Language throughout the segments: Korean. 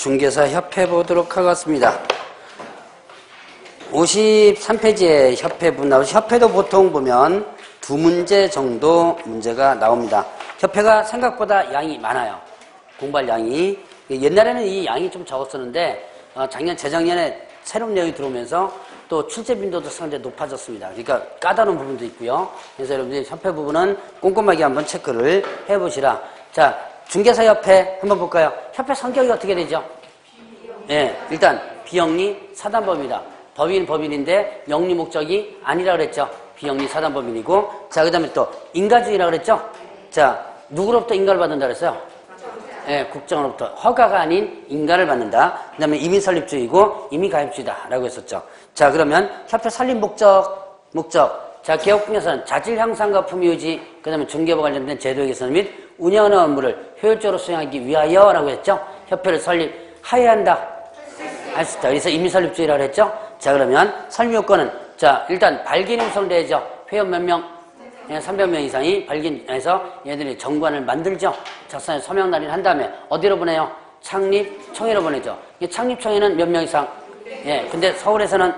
중개사 협회 보도록 하겠습니다. 53페이지에 협회부 나오죠. 협회도 보통 보면 두 문제 정도 문제가 나옵니다. 협회가 생각보다 양이 많아요. 공부할 양이. 옛날에는 이 양이 좀 적었었는데 작년, 재작년에 새로운 내용이 들어오면서 또 출제 빈도도 상당히 높아졌습니다. 그러니까 까다로운 부분도 있고요. 그래서 여러분들이 협회 부분은 꼼꼼하게 한번 체크를 해보시라. 자, 중개사협회 한번 볼까요? 협회 성격이 어떻게 되죠? 네, 일단 비영리 사단법입니다. 법인인데 영리 목적이 아니라 그랬죠. 비영리 사단법인이고, 자, 그 다음에 또 인가주의라 그랬죠. 자, 누구로부터 인가를 받는다 그랬어요? 예, 국정으로부터 허가가 아닌 인가를 받는다. 그 다음에 이민설립주의고 이민가입주의다라고 했었죠. 자, 그러면 협회 설립 목적. 자, 개혁분야에서는 자질 향상과 품위 유지, 그 다음에 중개와 관련된 제도 개선 및 운영하는 업무를 효율적으로 수행하기 위하여라고 했죠. 협회를 설립하여야 한다. 할 수 있다. 그래서 이민설립주의라고 했죠. 자, 그러면 설립 요건은, 자, 일단 발기인이 우선돼야죠. 회원 몇 명? 300명 이상이 발기인해서 얘들이 정관을 만들죠. 작성에 서명 날인을 한 다음에 어디로 보내요? 창립총회로 보내죠. 이 창립총회는 몇 명 이상? 예, 근데 서울에서는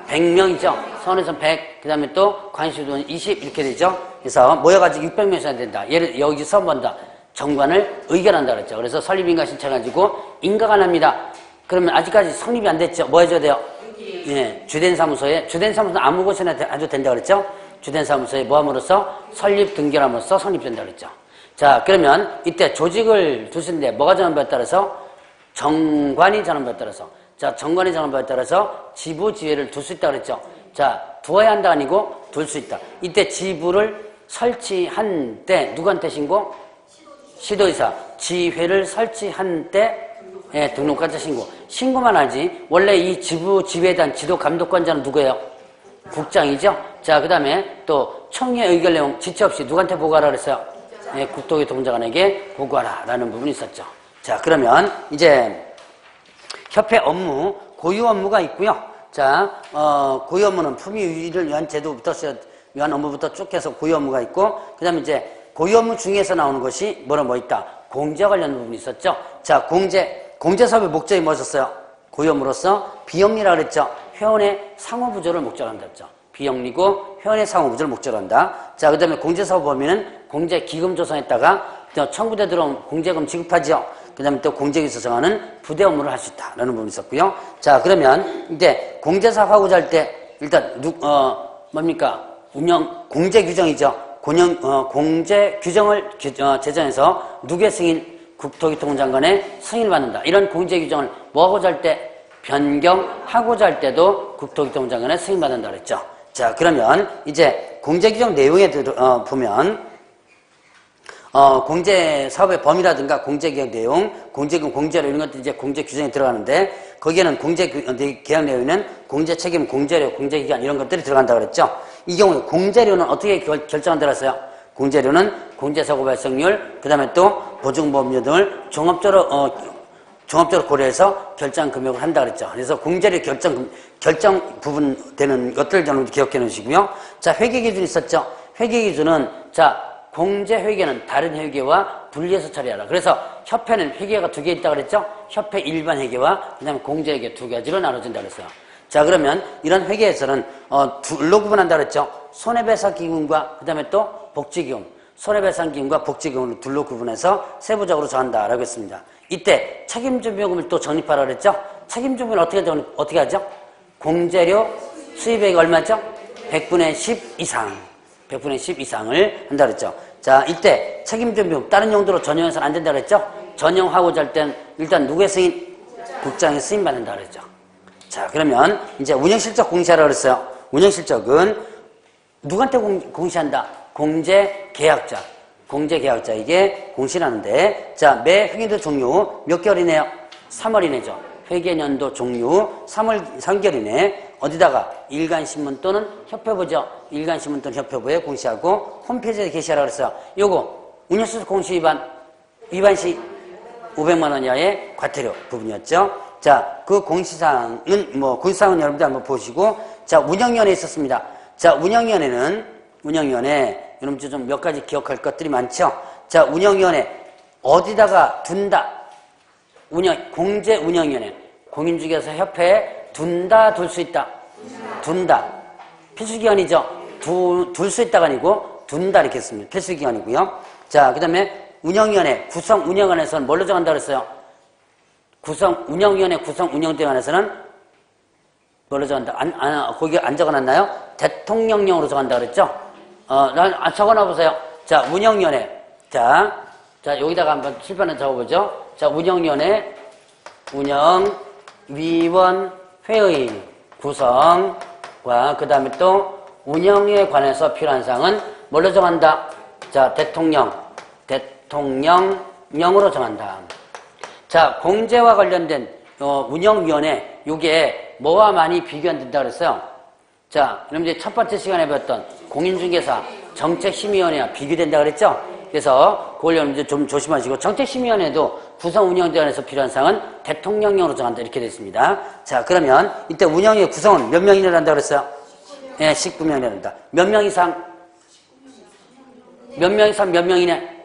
100명이죠. 서울에서는 100, 그 다음에 또 관시도는 20 이렇게 되죠. 그래서 모여가지고 600명 이상 된다. 얘를 여기서 먼저 정관을 의결한다 그랬죠. 그래서 설립인가 신청해가지고 인가가 납니다. 그러면 아직까지 성립이 안 됐죠. 뭐 해줘야 돼요? 예, 주된 사무소는 아무 곳이나 해도 된다 그랬죠. 주된 사무소에 모함으로써 설립 등결함으로써 성립된다 그랬죠. 자, 그러면 이때 조직을 두신데 뭐가 정한 바에 따라서 정관이 정한 바에 따라서, 자, 정관이 정한 바에 따라서 지부 지회를 둘 수 있다 그랬죠. 자, 두어야 한다 아니고 둘 수 있다. 이때 지부를 설치한 때 누구한테 신고? 시도의사. 지회를 설치한 때 예, 등록관자 신고만 하지. 원래 이 지부 지회에 대한 지도 감독관자는 누구예요? 국장이죠. 자, 그 다음에 또 총회 의결 내용 지체 없이 누구한테 보고하라 그랬어요? 예, 국토교통장관에게 보고하라 라는 부분이 있었죠. 자, 그러면 이제 협회 업무, 고유 업무가 있고요. 자, 고유 업무는 품위 유지를 위한 제도부터 위한 업무부터 쭉 해서 고유 업무가 있고, 그 다음에 이제 고유 업무 중에서 나오는 것이 뭐 있다? 공제와 관련 부분이 있었죠. 자, 공제 사업의 목적이 뭐였었어요? 고유 업무로서 비영리라 그랬죠. 회원의 상호부조를 목적으로 한다 했죠. 비영리고 회원의 상호부조를 목적으로 한다. 자, 그 다음에 공제사업 범위는 공제기금 조성했다가 청구대 들어온 공제금 지급하죠. 그 다음에 또 공제기서 정하는 부대 업무를 할 수 있다라는 부분이 있었고요. 자, 그러면 이제 공제사업 하고자 할 때 일단 공제 규정이죠. 공제 규정을 제정해서 누구의 승인? 국토교통장관의 승인을 받는다. 이런 공제 규정을 뭐 하고자 할 때? 변경하고자 할 때도 국토교통장관의 승인받는다 그랬죠. 자, 그러면 이제 공제규정 내용에 보면 공제사업의 범위라든가 공제계약 내용, 공제금, 공제료 이런 것들이 이제 공제규정에 들어가는데 거기에는 공제계약 내용에는 공제책임, 공제료, 공제기간 이런 것들이 들어간다 그랬죠. 이 경우에 공제료는 어떻게 결정한다 그랬어요? 공제료는 공제사고 발생률, 그 다음에 또 보증보험료 등을 종합적으로 고려해서 결정 금액을 한다 그랬죠. 그래서 공제료 결정 부분 되는 것들 저는 기억해 놓으시고요. 자, 회계 기준이 있었죠. 회계 기준은, 자, 공제 회계는 다른 회계와 분리해서 처리하라. 그래서 협회는 회계가 2개 있다 그랬죠. 협회 일반 회계와 그다음에 공제 회계 2가지로 나눠진다 그랬어요. 자, 그러면 이런 회계에서는 둘로 구분한다 그랬죠. 손해배상기금과 그다음에 또 복지기금. 손해배상기금과 복지기금을 둘로 구분해서 세부적으로 정한다라고 했습니다. 이때 책임준비요금을 또 적립하라 그랬죠. 책임준비는 어떻게 하죠? 공제료 수입액이 얼마죠? 100분의 10 이상. 100분의 10 이상을 한다 그랬죠. 자, 이때 책임준비요금 다른 용도로 전용해서는 안 된다 그랬죠. 전용하고자 할 땐 일단 누구의 승인? 국장의 승인 받는다 그랬죠. 자, 그러면 이제 운영실적 공시하라 그랬어요. 운영실적은 누구한테 공시한다? 공제계약자. 공제계약자에게 공시하는데, 자, 매 회계연도 종료 몇 개월이네요? 3월 이내죠. 회계연도 종료 3개월 이내 어디다가 일간신문 또는 협회부죠. 일간신문 또는 협회부에 공시하고 홈페이지에 게시하라 그랬어요. 요거 운영실적 공시 위반 시 500만 원 이하의 과태료 부분이었죠. 자, 그 공시사항은 공시사항은 여러분들 한번 보시고, 자, 운영위원회 있었습니다. 자, 운영위원회 여러분들 좀 몇 가지 기억할 것들이 많죠. 자, 운영위원회 어디다가 둔다? 공제운영위원회. 공인중개사 협회에 둔다, 둘 수 있다. 둔다. 필수기관이죠. 둘 수 있다가 아니고 둔다 이렇게 했습니다. 필수기관이고요. 자, 그 다음에 운영위원회, 구성운영안에서는 뭘로 정한다 그랬어요? 운영위원회 구성운영대안에서는 뭘로 정한다? 거기 안 적어놨나요? 대통령령으로 정한다 그랬죠? 적어놔보세요. 자, 운영위원회. 자, 여기다가 한번 칠판에 적어보죠. 자, 운영위원회, 운영위원회의 구성과 그 다음에 또 운영에 관해서 필요한 사항은 뭘로 정한다? 자, 대통령령으로 정한다. 자, 공제와 관련된 운영위원회, 요게 뭐와 많이 비교된다 그랬어요? 자, 여러분들 첫 번째 시간에 배웠던 공인중개사 정책심의위원회와 비교된다 그랬죠? 그래서 그걸 여러분들 좀 조심하시고, 정책심의위원회도 구성운영대안에서 필요한 사항은 대통령령으로 정한다 이렇게 되어 있습니다. 자, 그러면 이때 운영의 구성은 몇 명이 일어난다 그랬어요? 네, 19명이 일어난다. 몇 명 이상? 몇 명 이상 몇 명이네?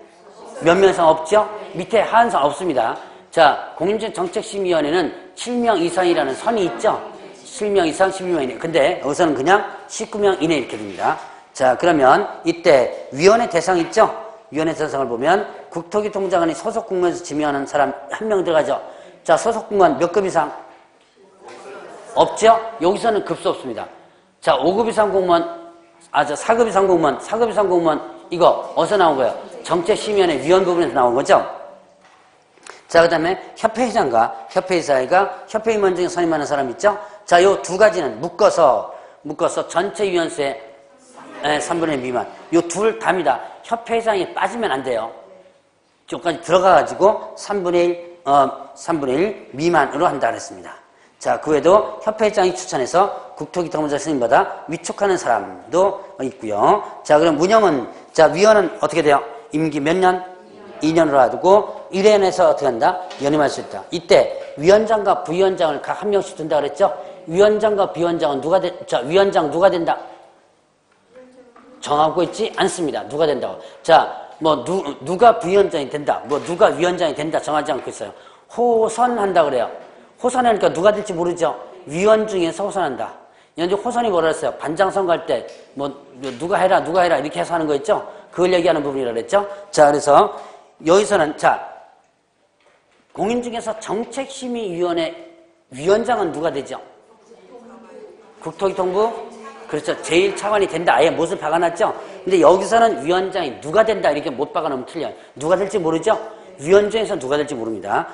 몇 명 이상 없죠? 밑에 한상 없습니다. 자, 공인중개정책심의위원회는 7명 이상이라는 선이 있죠? 7명 이상 12명 이내. 근데 여기서는 그냥 19명 이내 이렇게 됩니다. 자, 그러면 이때 위원회 대상 있죠? 위원회 대상을 보면 국토교통장관이 소속 공무원에서 지명하는 사람 한 명 들어가죠? 자, 소속 공무원 몇 급 이상? 없죠? 여기서는 급수 없습니다. 자, 5급 이상 공무원, 4급 이상 공무원, 4급 이상 공무원, 이거 어디서 나온 거예요? 정책심의위원회 위원 부분에서 나온 거죠? 자, 그 다음에 협회회장과 협회이사회가 협회임원 중에 선임하는 사람 있죠? 자, 요 두 가지는 묶어서 전체위원수의 3분의 1 미만. 요 둘 답니다. 협회회장이 빠지면 안 돼요. 여기까지 들어가가지고 3분의 1 미만으로 한다 그랬습니다. 자, 그 외에도 협회회장이 추천해서 국토기통부자 승인받아 위촉하는 사람도 있고요. 자, 그럼 운영은, 자, 위원은 어떻게 돼요? 임기 몇 년? 2년으로 하고 1회원에서 어떻게 한다? 연임할 수 있다. 이때 위원장과 부위원장을 각 한 명씩 둔다 그랬죠? 위원장과 비원장은 위원장 누가 된다? 정하고 있지 않습니다. 누가 된다고. 자, 누가 부위원장이 된다. 누가 위원장이 된다. 정하지 않고 있어요. 호선한다 그래요. 호선하니까 누가 될지 모르죠. 위원 중에서 호선한다. 현재 호선이 뭐라 했어요? 반장선거 할 때, 누가 해라 이렇게 해서 하는 거 있죠? 그걸 얘기하는 부분이라 그랬죠? 자, 그래서 여기서는, 자, 공인중개사 정책심의위원회 위원장은 누가 되죠? 국토교통부? 그렇죠. 제일 차관이 된다. 아예 못을 박아놨죠? 근데 여기서는 위원장이 누가 된다. 이렇게 못 박아놓으면 틀려요. 누가 될지 모르죠? 위원 중에서 누가 될지 모릅니다.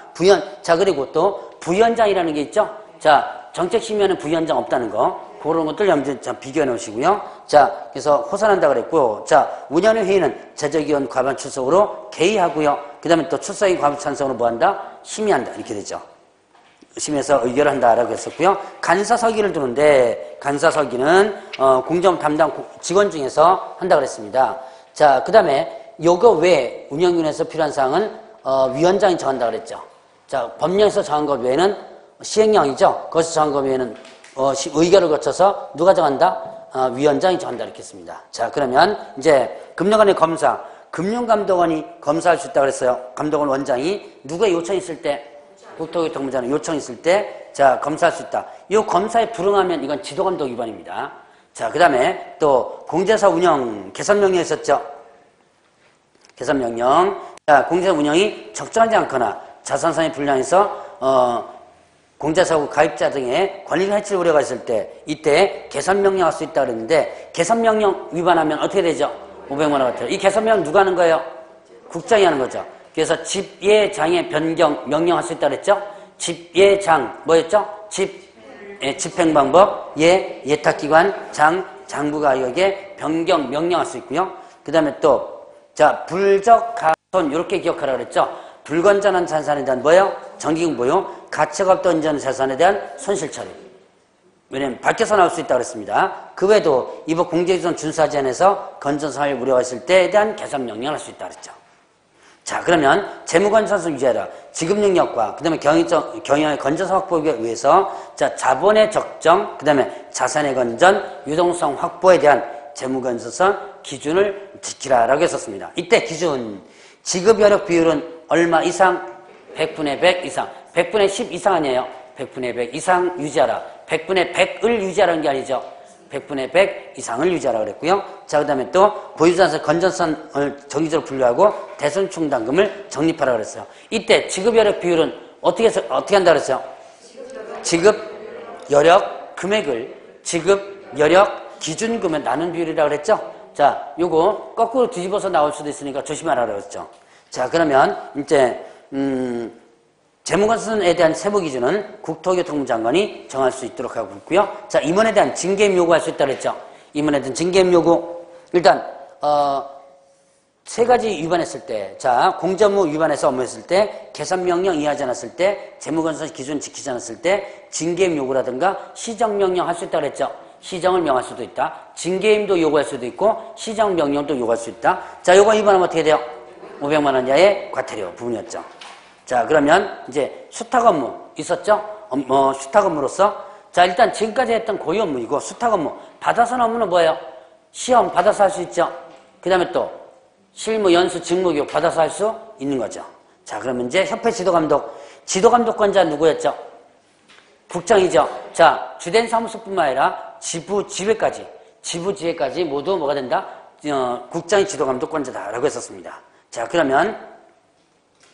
자, 그리고 또 부위원장이라는 게 있죠? 자, 정책심의위원회는 부위원장 없다는 거. 그런 것들 염두에 비교해 놓으시고요. 자, 그래서 호선한다 그랬고, 자, 운영위 회의는 재적위원 과반 출석으로 개의하고요. 그 다음에 또 출석위 과반 찬성으로 뭐 한다? 심의한다. 이렇게 되죠. 심의해서 의결한다라고 했었고요. 간사서기를 두는데, 간사서기는, 공정 담당 직원 중에서 한다 그랬습니다. 자, 그 다음에 요거 외에 운영위원회에서 필요한 사항은, 위원장이 정한다 그랬죠. 자, 법령에서 정한 것 외에는 시행령이죠. 거기서 정한 것 외에는 의결을 거쳐서 누가 정한다? 위원장이 정한다 이렇게 했습니다. 자, 그러면 이제 금융관의 검사, 금융감독원이 검사할 수 있다고 그랬어요. 감독원 원장이 누구의 요청이 있을 때, 국토교통부장의 요청이 있을 때, 자, 검사할 수 있다. 이 검사에 불응하면 이건 지도감독 위반입니다. 자, 그 다음에 또 공제사 운영 개선명령 있었죠. 개선명령. 자, 공제사 운영이 적정하지 않거나 자산상의 불량에서 공제사고 가입자 등의 권리를 해칠 우려가 있을 때 이때 개선명령할 수 있다고 그랬는데 개선명령 위반하면 어떻게 되죠? 500만 원 같아요. 이 개선명령 누가 하는 거예요? 국장이 하는 거죠. 그래서 집예장의 변경 명령할 수 있다고 그랬죠? 집예장 뭐였죠? 집행방법, 예탁기관, 장부가역의 변경 명령할 수 있고요. 그 다음에 또 자, 불적가손 이렇게 기억하라고 그랬죠? 불건전한 자산에 대한 뭐예요? 정기금 보유, 가치가 없던 인전 자산에 대한 손실 처리. 왜냐면 밝혀서 나올 수 있다고 그랬습니다. 그 외에도 이법 공제기준 준수하지 않아서 건전성을 우려가 있을 때에 대한 개선 명령을 할 수 있다고 그랬죠. 자, 그러면 재무건전성 유지하라. 지급 능력과 그 다음에 경영의 건전성 확보에 의해서 자, 자본의 적정, 그 다음에 자산의 건전, 유동성 확보에 대한 재무건전성 기준을 지키라라고 했었습니다. 이때 기준, 지급여력 비율은 얼마 이상? 100분의 100 이상. 100분의 10 이상 아니에요? 100분의 100 이상 유지하라. 100분의 100을 유지하라는 게 아니죠. 100분의 100 이상을 유지하라 그랬고요. 자, 그 다음에 또 보유자산 건전선을 정기적으로 분류하고 대손충당금을 적립하라 그랬어요. 이때 지급여력 비율은 어떻게 한다 그랬어요? 지급 여력 금액을 지급 여력 기준금에 나눈 비율이라고 그랬죠? 자, 요거 거꾸로 뒤집어서 나올 수도 있으니까 조심하라 그랬죠. 자, 그러면 이제 재무건선에 대한 세부 기준은 국토교통부 장관이 정할 수 있도록 하고 있고요. 자, 임원에 대한 징계임 요구할 수 있다 그랬죠. 임원에 대한 징계임 요구. 일단 세 가지 위반했을 때, 자, 공정무 위반해서 업무했을 때, 개선명령 이해하지 않았을 때, 재무건선 기준 지키지 않았을 때, 징계임 요구라든가 시정명령 할 수 있다 그랬죠. 시정을 명할 수도 있다. 징계임도 요구할 수도 있고 시정명령도 요구할 수 있다. 자, 요거 위반하면 어떻게 돼요? 500만 원 이하의 과태료 부분이었죠. 자, 그러면 이제 수탁 업무 있었죠? 수탁 업무로서 자, 일단 지금까지 했던 고유 업무이고 수탁 업무 받아서 업무는 뭐예요? 시험 받아서 할 수 있죠. 그 다음에 또 실무, 연수, 직무교육 받아서 할 수 있는 거죠. 자, 그러면 이제 협회 지도감독 지도감독권자 누구였죠? 국장이죠. 자, 주된 사무소뿐만 아니라 지부지회까지 모두 뭐가 된다? 국장이 지도감독권자다라고 했었습니다. 자, 그러면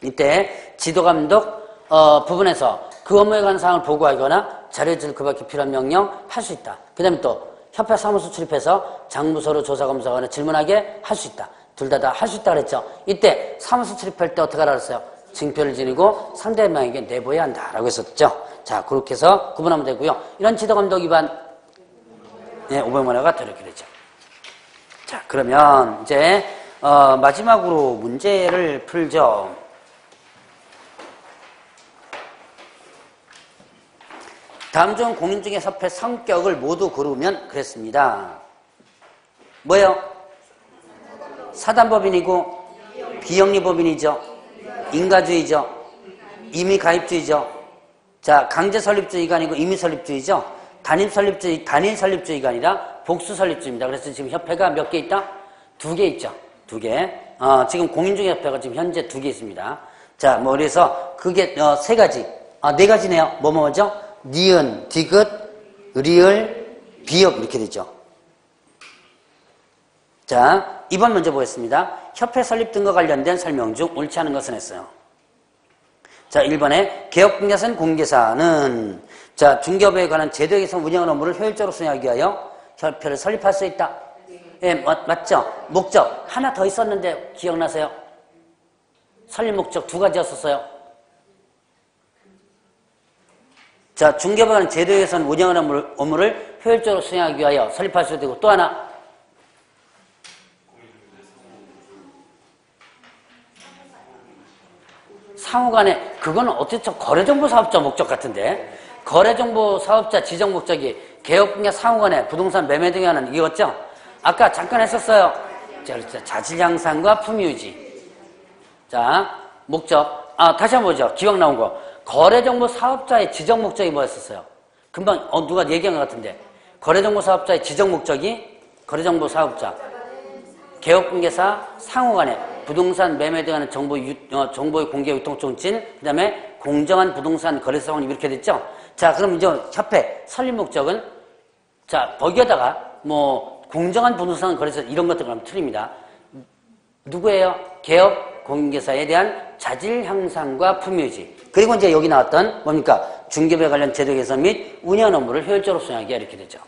이때 지도감독 부분에서 그 업무에 관한 사항을 보고하거나 자료를 그 밖에 필요한 명령 할 수 있다. 그 다음에 또 협회 사무소 출입해서 장부서로 조사검사하거나 질문하게 할 수 있다. 둘 다 할 수 있다 그랬죠. 이때 사무소 출입할 때 어떻게 하라 그랬어요? 증표를 지니고 상대방에게 내보여야 한다라고 했었죠. 자, 그렇게 해서 구분하면 되고요. 이런 지도감독 위반 500만 원가 더 이렇게 되죠. 자, 그러면 이제 마지막으로 문제를 풀죠. 다음 중 공인중개사 협회 성격을 모두 고르면 그랬습니다. 뭐예요? 사단법인이고 비영리법인이죠. 인가주의죠. 임의가입주의죠. 자, 강제설립주의가 아니고 임의설립주의죠. 단일설립주의가 아니라 복수설립주의입니다. 그래서 지금 협회가 몇 개 있다? 2개 있죠. 2개. 지금 공인중개사협회가 지금 현재 2개 있습니다. 자, 뭐 그래서 그게 3가지. 4가지네요. 뭐죠? 니은, 디귿, 리을, 비읍 이렇게 되죠. 자, 2번 먼저 보겠습니다. 협회 설립 등과 관련된 설명 중 옳지 않은 것은 했어요. 자, 1번에 개업공개사는 공개사는 자, 중개업에 관한 제도에 의해서 운영 업무를 효율적으로 수행하기 위하여 협회를 설립할 수 있다. 예, 맞죠? 목적 하나 더 있었는데 기억나세요? 설립 목적 2가지였었어요. 자, 중개업에 관한 제도에 의해서는 운영 업무를 효율적으로 수행하기 위하여 설립할 수 있고 또 하나 상호간에 그거는 어쨌든 거래정보사업자 목적 같은데 거래정보사업자 지정 목적이 개업공개 상호간에 부동산 매매 등에 하는 이거였죠? 아까 잠깐 했었어요. 자질 향상과 품위 유지. 자, 목적. 다시 한번 보죠. 기억 나온 거. 거래정보사업자의 지정 목적이 뭐였었어요? 금방 누가 얘기한 것 같은데 거래정보사업자의 지정 목적이 거래정보사업자 개업공개사 상호간에 부동산 매매 등하는 정보의 공개 유통 촉진, 그 다음에 공정한 부동산 거래 상황이 이렇게 됐죠? 자, 그럼 이제 협회 설립 목적은 자, 거기에다가 공정한 부동산 거래소 이런 것들 그럼 틀립니다. 누구예요? 개업 공개사에 대한 자질 향상과 품위 유지. 그리고 이제 여기 나왔던 뭡니까? 중개업에 관련 제도 개선 및 운영 업무를 효율적으로 수행하기 이렇게 되죠.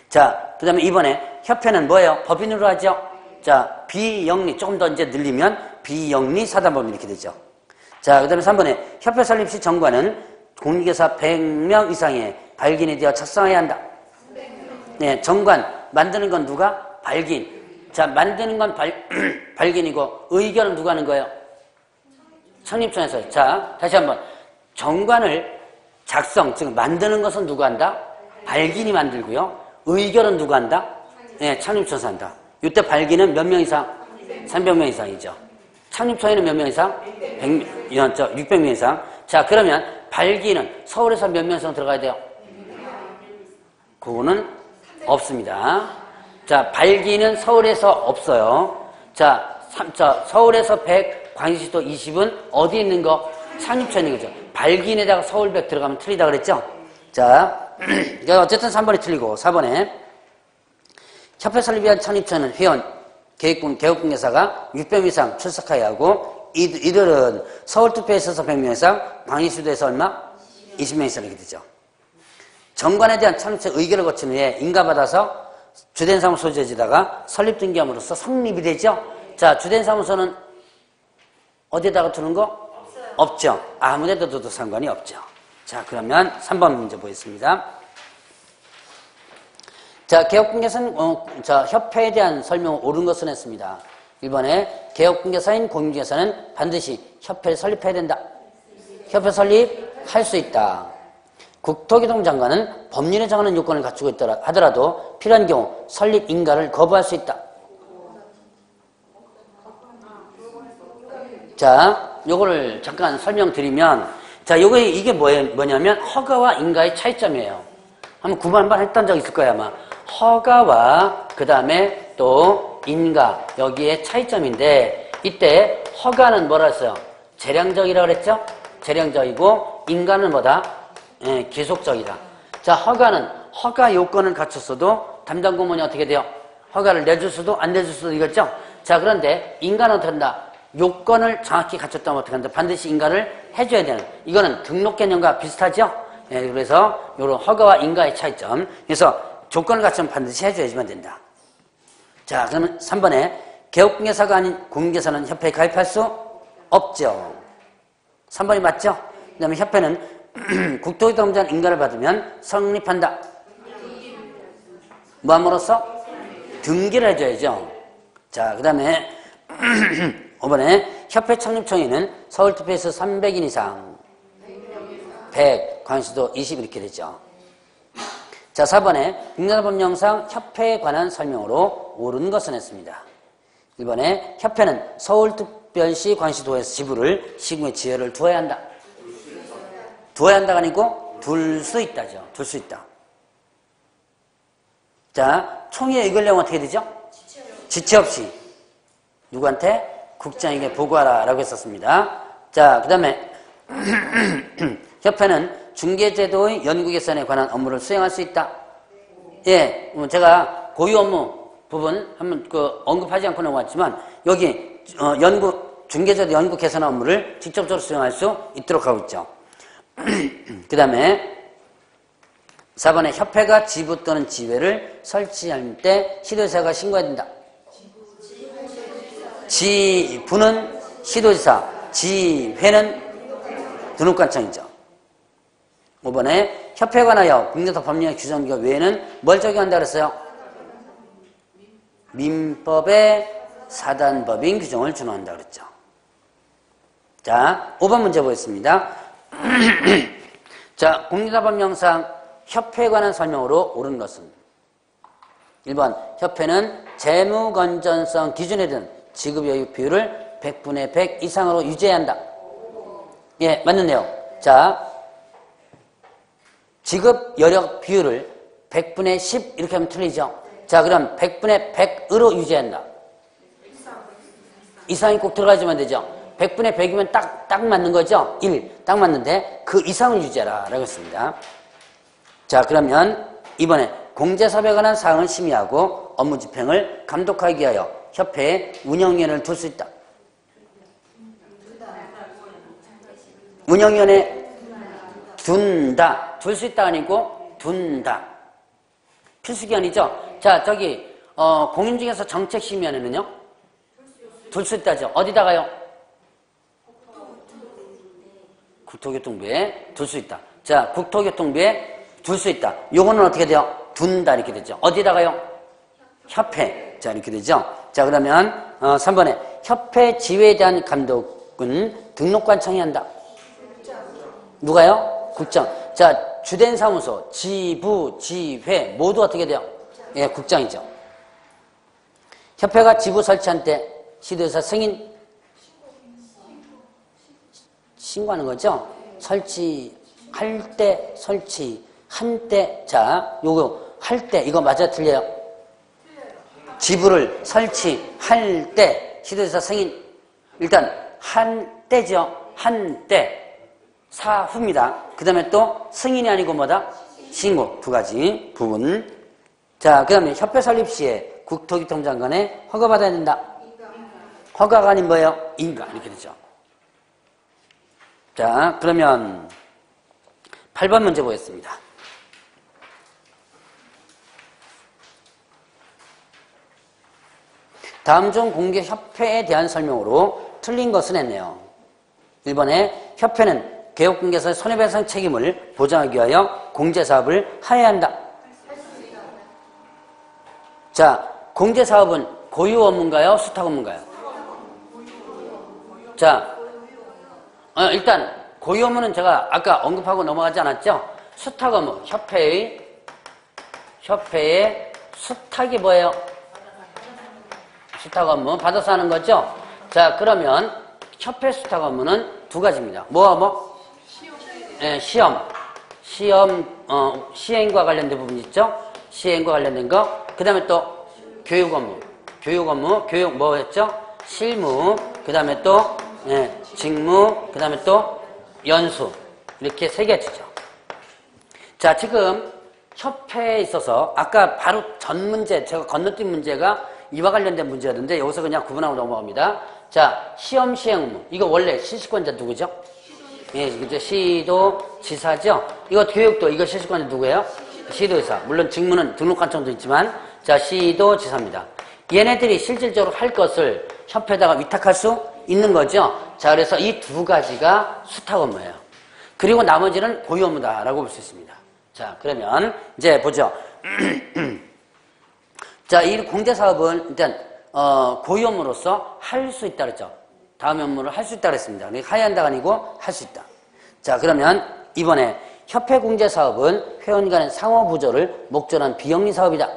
자, 그 다음에 이번에 협회는 뭐예요? 법인으로 하죠? 자, 비영리, 조금 더 이제 늘리면 비영리 사단법인 이렇게 되죠. 자, 그 다음에 3번에 협회 설립 시 정관은 공인중개사 100명 이상의 발기인이 되어 작성해야 한다. 네, 정관 만드는 건 누가? 발기인. 자, 만드는 건 발기인이고 의결은 누가 하는 거예요? 창립청에서. 자, 다시 한번 정관을 지금 만드는 것은 누가 한다? 발기인이 만들고요. 의결은 누가 한다? 네, 창립청에서 한다. 이때 발기는 몇 명 이상? 300명 이상이죠. 창립청에는 몇 명 이상? 600명 이상. 자, 그러면 발기는 서울에서 몇 명 이상 들어가야 돼요? 그거는 없습니다. 자, 발기는 서울에서 없어요. 자, 서울에서 100, 광주시도 20은 어디 있는 거? 창립처 있는 거죠. 발기인에다가 서울백 들어가면 틀리다 그랬죠? 자, 어쨌든 3번이 틀리고 4번에 협회 설립 위한 창립처는 회원, 개업공개사가 600명 이상 출석하여야 하고 이들은 서울투표에 있어서 100명 이상, 광역시도에서 얼마? 20명 이상 이렇게 되죠. 정관에 대한 창립처 의결을 거친 후에 인가받아서 주된 사무소 제지다가 설립 등기함으로써 성립이 되죠. 자, 주된 사무소는 어디에다가 두는 거? 없죠. 아무데도 둬도 상관이 없죠. 자, 그러면 3번 문제 보겠습니다. 자, 개업공개사는 협회에 대한 설명을 옳은 것은 했습니다. 1번에 개업공개사인 공인중개사는 반드시 협회를 설립해야 된다. 협회 설립할 수 있다. 국토교통 장관은 법률에 정하는 요건을 갖추고 있더라 하더라도 필요한 경우 설립 인가를 거부할 수 있다. 자, 요거를 잠깐 설명드리면, 자, 이게 뭐냐면 허가와 인가의 차이점이에요. 한번 9번 한번 했던 적 있을 거예요, 아마. 허가와 그 다음에 또 인가, 여기에 차이점인데, 이때 허가는 뭐라 했어요? 재량적이라고 그랬죠? 재량적이고 인가는 뭐다? 기속적이다. 자, 허가는 허가 요건을 갖췄어도 담당 공무원이 어떻게 돼요? 허가를 내줄 수도 안 내줄 수도 이거죠? 자, 그런데 인가는 어떻게 한다? 요건을 정확히 갖췄다면 어떻게 한다? 반드시 인가를 해줘야 되는. 이거는 등록 개념과 비슷하죠? 그래서 요런 허가와 인가의 차이점. 그래서 조건을 갖추면 반드시 해줘야지만 된다. 자, 그러면 3번에 개업공개사가 아닌 공인중개사는 협회에 가입할 수 없죠. 3번이 맞죠? 그 다음에 협회는 국토교통장 인가를 받으면 성립한다. 뭐함으로써? 등기를 해줘야죠. 자, 그 다음에 5번에 협회 창립총회는 서울투표에서 300인 이상, 100, 광역시도 20 이렇게 되죠. 자, 4번에 국내법령상 협회에 관한 설명으로 옳은 것은 했습니다. 1번에 협회는 서울특별시 광역시도에서 지부를 시군의 지혜를 두어야 한다. 두어야 한다가 아니고 둘 수 있다죠. 둘 수 있다. 자, 총회 의결령 어떻게 되죠? 지체 없이 누구한테? 국장에게 보고하라 라고 했었습니다. 자, 그 다음에 협회는 중개제도의 연구 개선에 관한 업무를 수행할 수 있다. 예, 제가 고유 업무 부분 한번 언급하지 않고 넘어갔지만 여기 중개제도 연구 개선 업무를 직접적으로 수행할 수 있도록 하고 있죠. 그 다음에 4번에 협회가 지부 또는 지회를 설치할 때 시도지사가 신고해야 된다. 지부는 시도지사, 지회는 등록관청이죠. 5번에 협회에 관하여 국내도 법령의 규정과 외에는 뭘 적용한다 그랬어요? 민법의 사단법인 규정을 준용한다 그랬죠. 자, 5번 문제 보겠습니다. 자, 국내사법령상 협회에 관한 설명으로 옳은 것은 1번 협회는 재무건전성 기준에 든 지급여유 비율을 100분의 100 이상으로 유지해야 한다. 예, 맞는데요. 자, 지급 여력 비율을 100분의 10 이렇게 하면 틀리죠. 자, 그럼 100분의 100으로 유지해야 한다. 이상이 꼭 들어가지만 되죠. 100분의 100이면 딱 맞는 거죠. 1, 딱 맞는데 그 이상을 유지하라 라고 했습니다. 자, 그러면 이번에 공제사업에 관한 사항을 심의하고 업무 집행을 감독하기 위하여 협회에 운영위원회를 둘 수 있다. 운영위원회 둔다. 둘 수 있다 아니고 둔다. 필수기관이죠. 자, 저기 공인중개사 정책심의위원회는요? 둘 수 있다죠. 어디다가요? 국토교통부에 둘 수 있다. 자, 국토교통부에 둘 수 있다. 요거는 어떻게 돼요? 둔다 이렇게 되죠. 어디다가요? 협회. 자, 이렇게 되죠. 자, 그러면 3번에 협회 지회에 대한 감독은 등록관청이 한다. 누가요? 국장. 자, 주된 사무소, 지부, 지회 모두 어떻게 돼요? 예, 국장이죠. 협회가 지부 설치한 때 시도지사 승인 신고하는 거죠. 설치할 때, 설치한 때. 자, 요거 할 때 이거 맞아 틀려요? 지부를 설치할 때 시도지사 승인. 일단 한 때죠. 한 때. 사후입니다. 그 다음에 또 승인이 아니고 뭐다? 신고. 두 가지 부분. 자, 그 다음에 협회 설립 시에 국토교통장관의 허가받아야 된다. 허가가 아닌 뭐예요? 인가. 이렇게 되죠. 자, 그러면 8번 문제 보겠습니다. 다음 중 공개협회에 대한 설명으로 틀린 것은 했네요. 1번에 협회는 개업공개사의 손해배상 책임을 보장하기 위하여 공제사업을 하여야 한다. 자, 공제사업은 고유 업무인가요? 수탁 업무인가요? 자, 일단 고유 업무는 제가 아까 언급하고 넘어가지 않았죠? 수탁 업무, 협회의 수탁이 뭐예요? 수탁 업무 받아서 하는 거죠? 자, 그러면 협회 수탁 업무는 두 가지입니다. 뭐? 시행과 관련된 부분 있죠? 시행과 관련된 거. 그 다음에 또 교육 업무, 교육 뭐였죠? 실무, 그 다음에 또 직무, 그 다음에 또 연수. 이렇게 세 가지죠. 자, 지금 협회에 있어서 아까 바로 전 문제, 제가 건너뛴 문제가 이와 관련된 문제였는데 여기서 그냥 구분하고 넘어갑니다. 자, 시험 시행 업무. 이거 원래 실시권자 누구죠? 예, 그죠? 시도지사죠? 이거 교육도 이거 실시권자 누구예요? 시도지사. 물론 직무는 등록관청도 있지만, 자, 시도지사입니다. 얘네들이 실질적으로 할 것을 협회에다가 위탁할 수 있는 거죠? 자, 그래서 이 두 가지가 수탁 업무예요. 그리고 나머지는 고유 업무다라고 볼 수 있습니다. 자, 그러면 이제 보죠. 자, 이 공제사업은 일단 고유 업무로서 할 수 있다 그랬죠. 다음 업무를 할 수 있다 그랬습니다. 하야 한다가 아니고 할 수 있다. 자, 그러면 이번에 협회 공제사업은 회원 간의 상호부조를 목적으로 한 비영리 사업이다.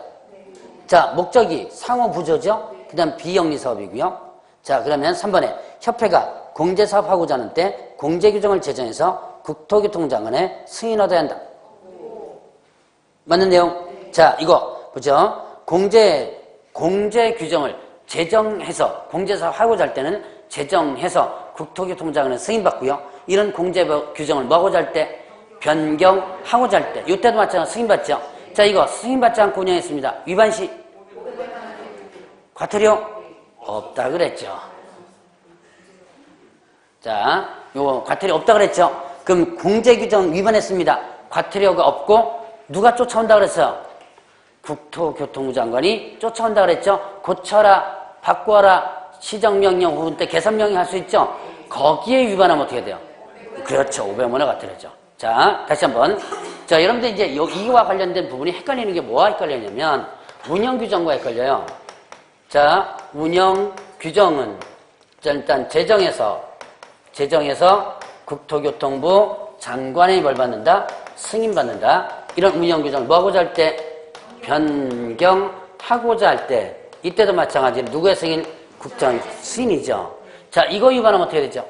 자, 목적이 상호부조죠. 그 다음 비영리 사업이고요. 자, 그러면 3번에 협회가 공제사업하고자 하는 때 공제규정을 제정해서 국토교통장관의 승인 얻어야 한다. 맞는 내용? 자, 이거 보죠. 공제 규정을 제정해서 공제사업 하고자 할 때는 제정해서 국토교통장관의 승인받고요. 이런 공제 규정을 뭐하고자 할 때? 변경하고자 할 때. 이때도 마찬가지로 승인받죠. 자, 이거 승인받지 않고 운영했습니다. 위반시? 과태료? 없다 그랬죠. 자, 요거 과태료 없다 그랬죠. 그럼 공제 규정 위반했습니다. 과태료가 없고 누가 쫓아온다 그랬어요? 국토교통부 장관이 쫓아온다 그랬죠. 고쳐라, 바꿔라, 시정명령 부분 때 개선명령 할 수 있죠. 거기에 위반하면 어떻게 돼요? 그렇죠. 500만 원 과태료죠. 자, 다시 한번. 자, 여러분들 이제 이와 관련된 부분이 헷갈리는 게 뭐가 헷갈리냐면 운영규정과 헷갈려요. 자, 운영규정은 일단 제정해서 국토교통부 장관의 뭘 받는다? 승인받는다. 이런 운영규정을 뭐하고자 할 때? 변경하고자 할 때. 이때도 마찬가지로 누구의 승인? 국장 승인이죠. 자, 이거 위반하면 어떻게 되죠?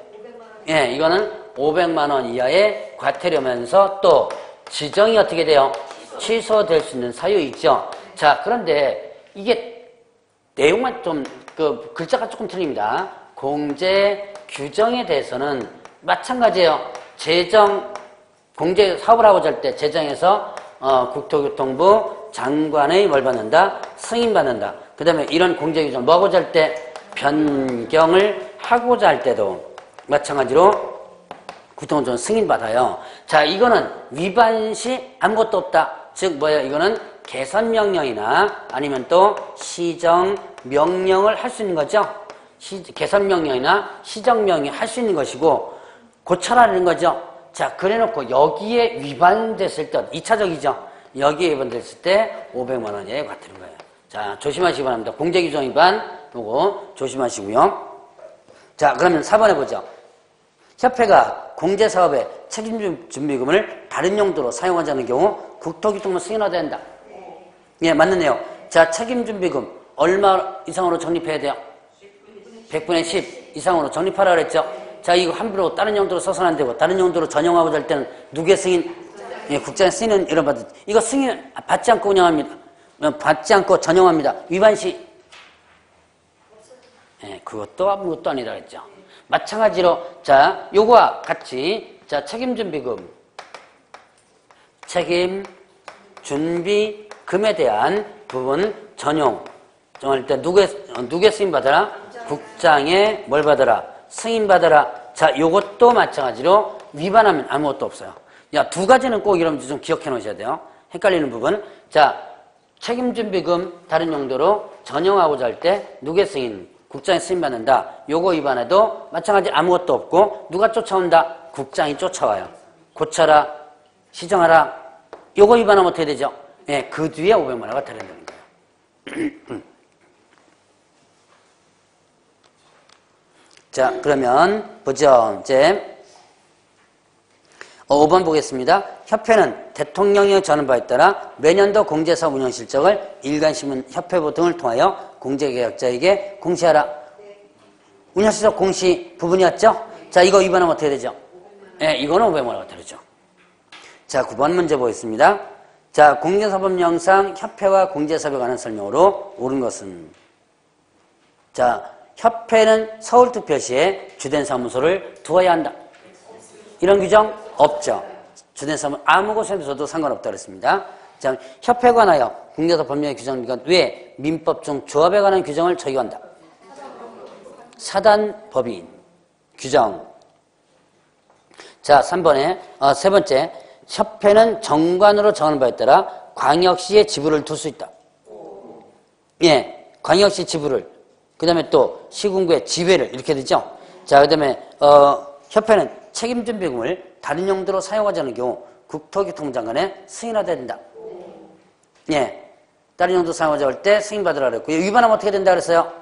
예, 이거는 500만 원 이하의 과태료면서 또 지정이 어떻게 돼요? 취소될 수 있는 사유 있죠. 자, 그런데 이게 내용만 좀 글자가 조금 틀립니다. 공제 규정에 대해서는 마찬가지예요. 공제 사업을 하고자 할 때 제정해서 국토교통부 장관의 뭘 받는다? 승인받는다. 그 다음에 이런 공제 규정 뭐 하고자 할 때? 변경을 하고자 할 때도 마찬가지로 국토교통부 승인받아요. 자, 이거는 위반 시 아무것도 없다. 즉 뭐예요? 이거는 개선명령이나 아니면 또 시정명령을 할 수 있는 거죠. 개선명령이나 시정명령 할 수 있는 것이고 고쳐라는 거죠. 자, 그래놓고 여기에 위반됐을 때 2차적이죠. 여기에 위반됐을 때 500만 원 이하의 과태료인 거예요. 자, 조심하시기 바랍니다. 공제규정 위반 요거 조심하시고요. 자, 그러면 4번에 보죠. 협회가 공제사업의 책임준비금을 다른 용도로 사용하지 않는 경우 국토교통부 승인 얻어야 한다. 예, 맞는 내용. 자, 책임준비금 얼마 이상으로 적립해야 돼요? 100분의 10 이상으로 적립하라 그랬죠. 자, 이거 함부로 다른 용도로 써서는 안 되고 다른 용도로 전용하고자 할 때는 누구의 승인? 예, 국장의 승인은 이런 받을 이거 승인 받지 않고 운영합니다. 받지 않고 전용합니다. 위반 시? 예, 그것도 아무것도 아니다 그랬죠. 마찬가지로 자, 요거와 같이 자, 책임준비금. 책임준비금에 대한 부분 전용. 정할 때 누구의 승인받아라? 국장의 뭘 받아라? 승인받아라. 자, 요것도 마찬가지로 위반하면 아무것도 없어요. 야, 두 가지는 꼭 이러면 좀 기억해 놓으셔야 돼요. 헷갈리는 부분. 자, 책임준비금 다른 용도로 전용하고자 할 때 누구의 승인? 국장의 승인받는다. 요거 위반해도 마찬가지 아무것도 없고 누가 쫓아온다? 국장이 쫓아와요. 고쳐라, 시정하라. 요거 위반하면 어떻게 되죠? 예, 그 뒤에 500만 원가 달린다는 거예요. 자, 그러면 보죠. 이제 5번 보겠습니다. 협회는 대통령의 전한 바에 따라 매년도 공제사업 운영 실적을 일간신문, 협회부 등을 통하여 공제계약자에게 공시하라. 운영 실적 공시 부분이었죠? 자, 이거 위반하면 어떻게 되죠? 예, 이거는 500만 원가 다르죠. 자, 9번 문제 보겠습니다. 자, 공제사법령상 협회와 공제사업에 관한 설명으로 옳은 것은? 자, 협회는 서울특별시에 주된 사무소를 두어야 한다. 이런 규정 없죠. 주된 사무소 아무 곳에 둬도 상관없다 그랬습니다. 자, 협회에 관하여 공제사업 법령의 규정과 외 민법 중 조합에 관한 규정을 적용한다. 사단법인 규정. 자, 3번에 세 번째, 협회는 정관으로 정하는 바에 따라 광역시에 지부를 둘 수 있다. 예, 광역시 지부를. 그 다음에 또 시군구의 지회를 이렇게 되죠. 자, 그 다음에 협회는 책임준비금을 다른 용도로 사용하지 않는 경우 국토교통장관의 승인받아야 된다. 예, 다른 용도로 사용하자 할 때 승인받으라 그랬고요. 위반하면 어떻게 된다 그랬어요?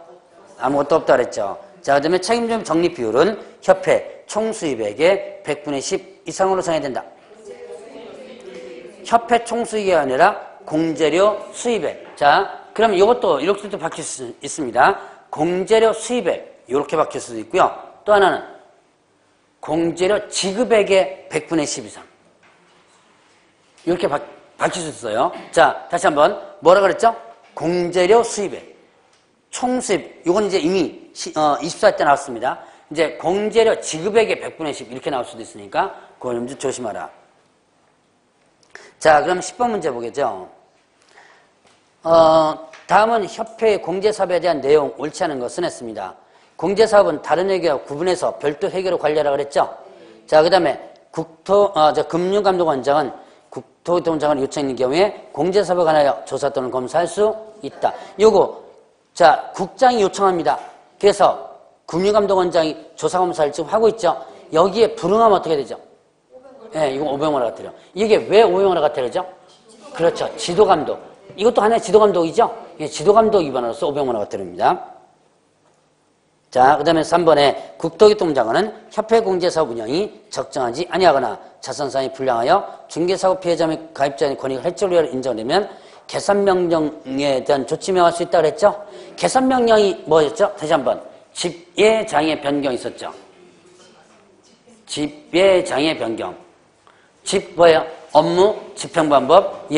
아무것도 없다 그랬죠. 자, 그 다음에 책임준비 적립 비율은 협회 총수입액의 100분의 10 이상으로 정해야 된다. 협회 총수익이 아니라 공제료 수입액. 자, 그럼 이것도 이렇게도 바뀔 수 있습니다. 공제료 수입액 이렇게 바뀔 수도 있고요. 또 하나는 공제료 지급액의 100분의 10 이상 이렇게 바뀔 수 있어요. 자, 다시 한번 뭐라 그랬죠? 공제료 수입액, 총수입. 이건 이제 이미 24회 때 나왔습니다. 이제 공제료 지급액의 100분의 10 이렇게 나올 수도 있으니까 그걸 좀 조심하라. 자, 그럼 10번 문제 보겠죠. 다음은 협회의 공제사업에 대한 내용 옳지 않은 것은 했습니다. 공제사업은 다른 회계와 구분해서 별도 회계로 관리하라 그랬죠. 자, 그 다음에 금융감독원장은 국토교통장관을 요청했는 경우에 공제사업에 관하여 조사 또는 검사할 수 있다. 요거, 자, 국장이 요청합니다. 그래서 금융감독원장이 조사검사를 지금 하고 있죠. 여기에 불응하면 어떻게 되죠? 예, 이거 500만 원 같아요. 이게 왜 500만 원 같아요? 그렇죠. 지도감독. 이것도 하나의 지도감독이죠? 예, 지도감독 위반으로서 500만 원 같아요입니다. 자, 그 다음에 3번에 국토교통장관은 협회 공제사업 운영이 적정하지 아니하거나 자선상이 불량하여 중개사고 피해자 및 가입자의 권익을 획정으로 인정되면 개선명령에 대한 조치 명할 수 있다고 그랬죠? 개선명령이 뭐였죠? 다시 한번. 집예장애 변경이 있었죠. 집예장애 변경. 집 뭐예요? 업무, 집행방법,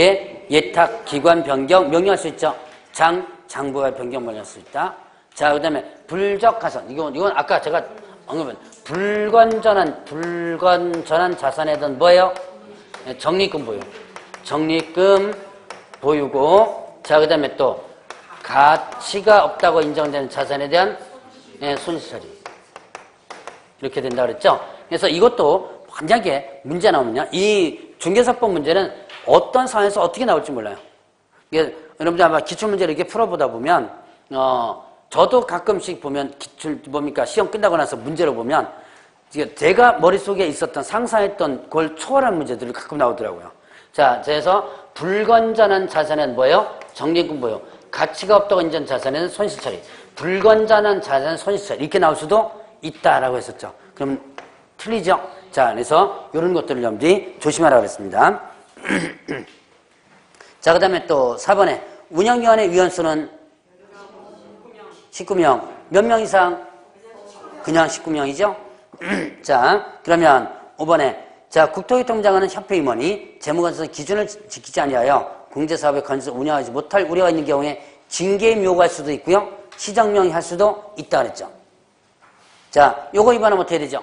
예탁, 기관 변경, 명령할 수 있죠. 장부의 변경 명령할 수 있다. 자, 그 다음에 불적 가선. 이건 아까 제가 언급한 불건전한 자산에 대한 뭐예요? 적립금 보유. 적립금 보유고, 자, 그 다음에 또 가치가 없다고 인정되는 자산에 대한 손실 처리. 이렇게 된다 그랬죠? 그래서 이것도 만약에 문제 나오면요. 이 중개사법 문제는 어떤 상황에서 어떻게 나올지 몰라요. 이게 여러분들 아마 기출문제를 이렇게 풀어보다 보면, 저도 가끔씩 보면 시험 끝나고 나서 문제를 보면, 제가 머릿속에 있었던 상상했던 그걸 초월한 문제들이 가끔 나오더라고요. 자, 그래서 불건전한 자산은 뭐예요? 적립금 보유. 가치가 없다고 인정된 자산에는 손실 처리. 불건전한 자산은 손실 처리. 이렇게 나올 수도 있다라고 했었죠. 그럼 틀리죠? 자, 그래서 이런 것들을 여러분들이 조심하라고 그랬습니다. 자, 그 다음에 또 4번에 운영위원회 위원수는 19명. 몇 명 이상? 그냥 19명이죠? 자, 그러면 5번에 자, 국토교통장관은 협회 임원이 재무관리사 기준을 지키지 아니하여 공제사업의 건설 운영하지 못할 우려가 있는 경우에 징계임 요구할 수도 있고요. 시정명의 할 수도 있다 그랬죠. 자, 요거 위반하면 어떻게 되죠?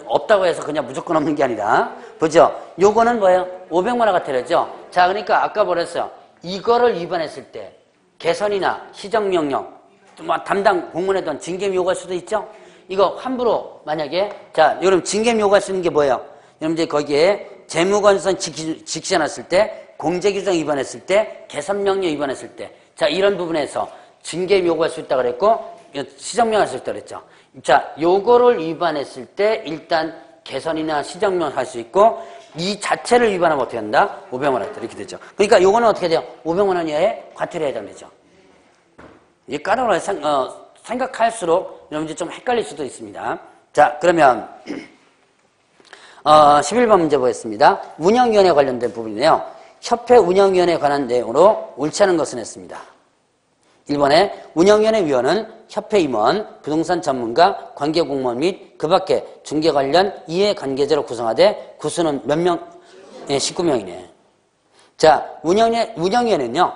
없다고 해서 그냥 무조건 없는 게 아니라, 보죠? 요거는 뭐예요? 500만 원가 테러죠? 자, 그러니까 아까 뭐랬어요? 이거를 위반했을 때, 개선이나 시정명령, 담당 공무원에 대한 징계를 요구할 수도 있죠? 이거 함부로 만약에, 자, 여러분 징계를 요구할 수 있는 게 뭐예요? 여러분 이제 거기에 재무건선 지키지 않았을 때, 공제규정 위반했을 때, 개선명령 위반했을 때, 자, 이런 부분에서 징계 요구할 수 있다 그랬고, 시정명할 수 있다 그랬죠. 자, 요거를 위반했을 때 일단 개선이나 시정명을 할 수 있고, 이 자체를 위반하면 어떻게 한다? 500만 원 이렇게 되죠. 그러니까 요거는 어떻게 돼요? 500만 원 이하의 과태료에 해당되죠. 이게 까다로워 생각할수록 여러분들 좀 헷갈릴 수도 있습니다. 자, 그러면 11번 문제 보겠습니다. 운영위원회 관련된 부분이네요. 협회 운영위원회에 관한 내용으로 옳지 않은 것은 했습니다. 1번에 운영위원회 위원은 협회 임원, 부동산 전문가, 관계공무원 및 그 밖에 중개 관련 이해관계자로 구성하되 구수는 몇 명? 19명이네. 자, 운영위원회는요.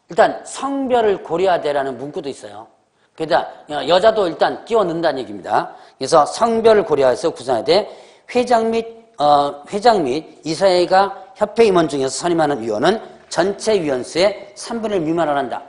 일단 성별을 고려하되라는 문구도 있어요. 그러다 여자도 일단 끼워 넣는다는 얘기입니다. 그래서 성별을 고려해서 구성하되 회장 및 이사회가 협회 임원 중에서 선임하는 위원은 전체 위원수의 3분의 1 미만을 한다.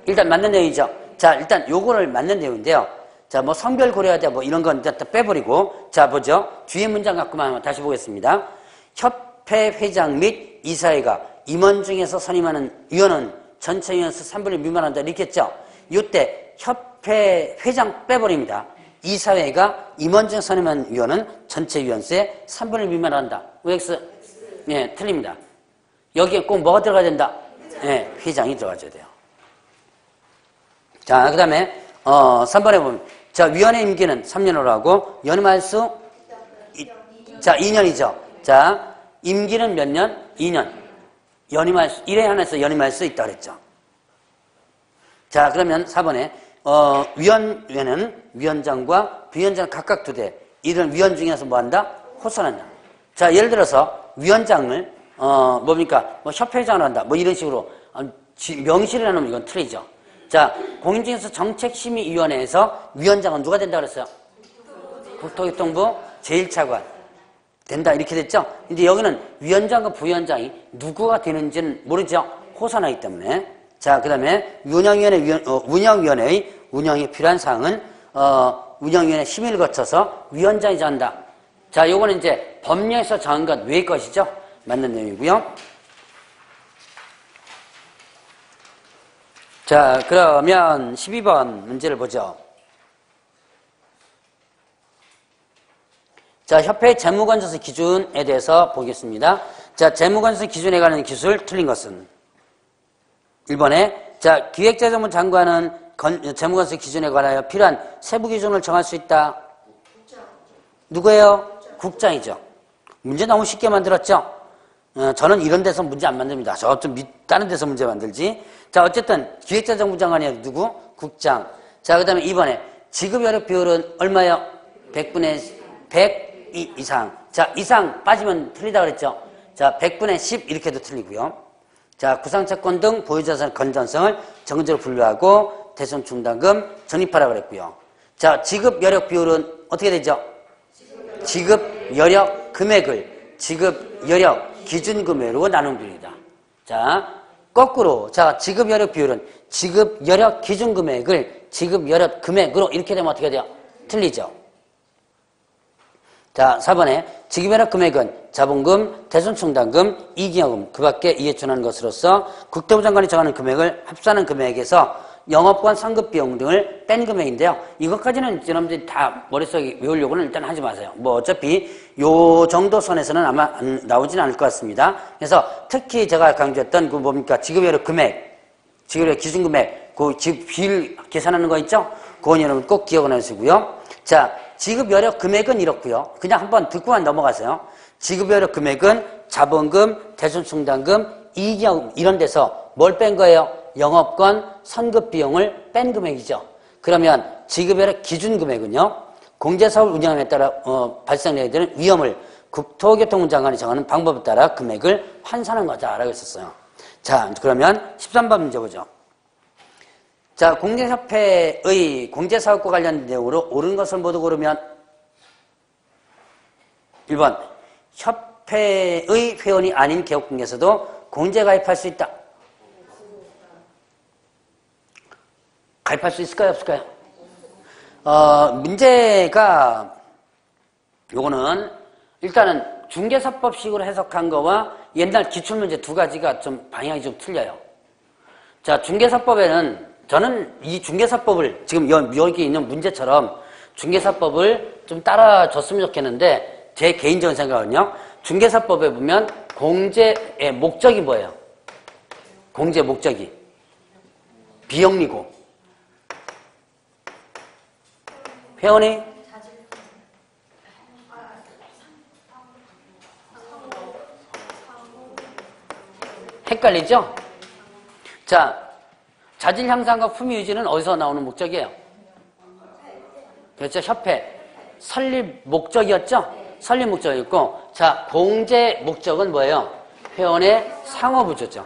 일단 맞는 내용이죠. 자, 일단 요거를 맞는 내용인데요. 자, 뭐 성별 고려하되 뭐 이런 건 일단 빼버리고, 자, 보죠. 뒤에 문장 갖고만 한번 다시 보겠습니다. 협회 회장 및 이사회가 임원 중에서 선임하는 위원은 전체 위원수 3분의 1 미만한다. 이렇게 했죠. 이때 협회 회장 빼버립니다. 이사회가 임원 중에서 선임하는 위원은 전체 위원수의 3분의 1 미만한다. OX? 네, 틀립니다. 여기에 꼭 뭐가 들어가야 된다? 네, 회장이 들어가줘야 돼요. 자, 그 다음에 3번에 보면, 자, 위원회 임기는 3년으로 하고 연임할 수 2년이죠. 자, 임기는 몇 년? 2년. 연임할 수 1회 한해서 연임할 수 있다 그랬죠. 자, 그러면 4번에 위원회는 위원장과 부위원장 각각 2대. 이런 위원 중에서 뭐 한다? 호선한다. 자, 예를 들어서 위원장을 뭡니까? 뭐 협회장을 한다. 뭐 이런 식으로 명시를 하면 이건 틀리죠. 자, 공인중개사 정책심의위원회에서 위원장은 누가 된다 그랬어요? 국토교통부 제1차관 된다 이렇게 됐죠? 근데 여기는 위원장과 부위원장이 누구가 되는지는 모르죠? 호선하기 때문에. 자, 그 다음에 운영위원회의 운영에 필요한 사항은 운영위원회 심의를 거쳐서 위원장이 정한다. 자, 요거는 이제 법령에서 정한 것 외의 것이죠? 맞는 내용이고요. 자, 그러면 12번 문제를 보죠. 자, 협회 재무관저서 기준에 대해서 보겠습니다. 자, 재무관저서 기준에 관한 기술 틀린 것은 1번에 자, 기획재정부 장관은 재무관저서 기준에 관하여 필요한 세부 기준을 정할 수 있다. 누구예요? 국장이죠. 문제 너무 쉽게 만들었죠? 저는 이런 데서 문제 안 만듭니다. 저 좀 다른 데서 문제 만들지. 자, 어쨌든 기획재정부 장관이 누구? 국장. 자, 그 다음에 2번에 지급여력 비율은 얼마요? 100분의 100 이상. 자, 이상 빠지면 틀리다 그랬죠? 자, 100분의 10 이렇게도 틀리고요. 자, 구상채권 등 보유자산 건전성을 정적으로 분류하고 대손 충당금 적립하라 그랬고요. 자, 지급여력 비율은 어떻게 되죠? 지급여력 금액을 지급여력 기준금액으로 나눈 비율이다. 자, 거꾸로. 자, 지급여력 비율은 지급여력 기준금액을 지급여력 금액으로 이렇게 되면 어떻게 돼요? 틀리죠. 자, 4번에 지급여력 금액은 자본금, 대손충당금, 이기여금 그 밖에 이에 준하는 것으로서 국토부 장관이 정하는 금액을 합산한 금액에서 영업권 상급 비용 등을 뺀 금액인데요. 이것까지는 여러분들이 다 머릿속에 외우려고는 일단 하지 마세요. 뭐 어차피 요 정도 선에서는 아마 나오지는 않을 것 같습니다. 그래서 특히 제가 강조했던 그 뭡니까? 지급여력 금액, 지급여력 기준금액, 그 지급 비율 계산하는 거 있죠? 그건 여러분 꼭 기억을 하시고요. 자, 지급여력 금액은 이렇고요. 그냥 한번 듣고만 넘어가세요. 지급여력 금액은 자본금, 대손충당금, 이기여금 이런 데서 뭘 뺀 거예요? 영업권, 선급 비용을 뺀 금액이죠. 그러면 지급여력 기준금액은요. 공제사업을 운영함에 따라 발생하게 되는 위험을 국토교통부 장관이 정하는 방법에 따라 금액을 환산한 거다라고 했었어요. 자, 그러면 13번 문제 보죠. 자, 공제협회의 공제사업과 관련 내용으로 옳은 것을 모두 고르면 1번 협회의 회원이 아닌 개업공개에서도 공제 가입할 수 있다. 가입할 수 있을까요? 없을까요? 문제가 요거는 일단은 중개사법식으로 해석한 거와 옛날 기출문제 두 가지가 좀 방향이 좀 틀려요. 자, 중개사법에는 저는 이 중개사법을 지금 여기 있는 문제처럼 중개사법을 좀 따라줬으면 좋겠는데 제 개인적인 생각은요. 중개사법에 보면 공제의 목적이 뭐예요? 공제 목적이 비영리고 회원이 헷갈리죠? 자, 자질 향상과 품위 유지는 어디서 나오는 목적이에요? 그렇죠. 협회. 설립 목적이었죠? 설립 목적이었고, 자, 공제 목적은 뭐예요? 회원의 상호부조죠.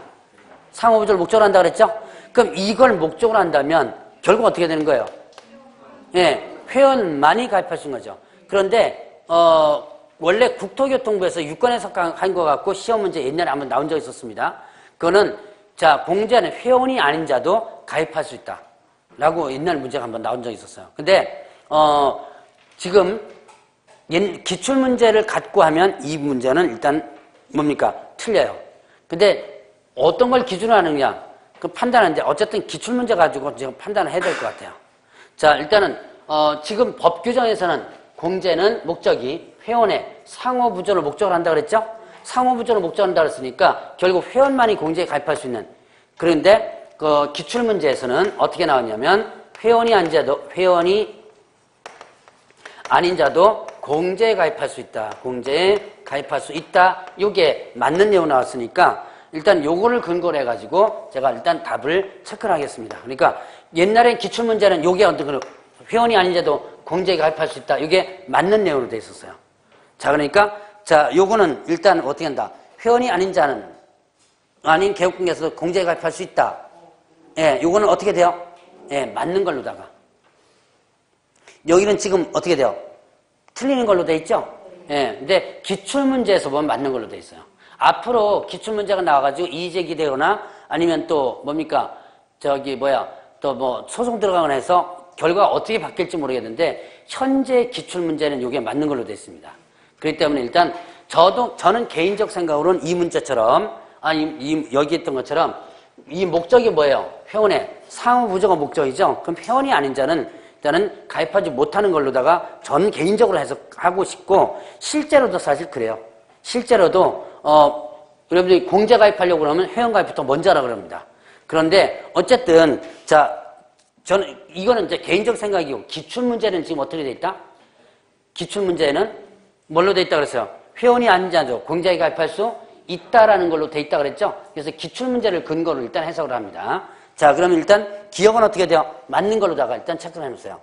상호부조를 목적으로 한다고 그랬죠? 그럼 이걸 목적으로 한다면 결국 어떻게 되는 거예요? 예, 회원만이 가입할 수 있는 거죠. 그런데 원래 국토교통부에서 유권 해석한 것 같고 시험 문제 옛날에 한번 나온 적이 있었습니다. 그거는 자, 공제는 회원이 아닌 자도 가입할 수 있다 라고 옛날 문제가 한번 나온 적이 있었어요. 근데 지금 기출문제를 갖고 하면 이 문제는 일단 뭡니까? 틀려요. 근데 어떤 걸 기준으로 하느냐 그 판단하는데 어쨌든 기출문제 가지고 지금 판단을 해야 될 것 같아요. 자, 일단은 지금 법 규정에서는 공제는 목적이 회원의 상호부조를 목적으로 한다고 그랬죠? 상호부조를 목적으로 한다고 그랬으니까 결국 회원만이 공제에 가입할 수 있는. 그런데 그 기출문제에서는 어떻게 나왔냐면 회원이 아닌 자도 공제에 가입할 수 있다. 공제에 가입할 수 있다. 이게 맞는 내용 나왔으니까 일단 요거를 근거로 해가지고 제가 일단 답을 체크를 하겠습니다. 그러니까 옛날에 기출문제는 요게 어떤 회원이 아닌 자도 공제에 가입할 수 있다. 이게 맞는 내용으로 돼 있었어요. 자, 그러니까 자, 요거는 일단 어떻게 한다. 회원이 아닌 자는 아닌 개업공개에서 공제에 가입할 수 있다. 예, 요거는 어떻게 돼요? 예, 맞는 걸로다가. 여기는 지금 어떻게 돼요? 틀리는 걸로 돼 있죠? 예, 근데 기출문제에서 보면 맞는 걸로 돼 있어요. 앞으로 기출문제가 나와가지고 이의제기되거나 아니면 또 뭡니까? 또 뭐 소송 들어가거나 해서 결과가 어떻게 바뀔지 모르겠는데 현재 기출문제는 이게 맞는 걸로 돼 있습니다. 그렇기 때문에 일단 저는 개인적 생각으로는 이 문제처럼 여기 있던 것처럼 이 목적이 뭐예요? 회원의 상호부조가 목적이죠. 그럼 회원이 아닌 자는 일단은 가입하지 못하는 걸로다가 전 개인적으로 해석하고 싶고 실제로도 사실 그래요. 실제로도 여러분들이 공제 가입하려고 그러면 회원 가입부터 먼저 하라 그럽니다. 그런데 어쨌든 자 저는 이거는 이제 개인적 생각이고 기출문제는 지금 어떻게 돼 있다? 기출문제는 뭘로 돼 있다 그랬어요? 회원이 아닌 자도 공제에 가입할 수 있다라는 걸로 돼 있다 그랬죠? 그래서 기출문제를 근거로 일단 해석을 합니다. 자, 그러면 일단 기억은 어떻게 돼요? 맞는 걸로다가 일단 체크를 해놓으세요.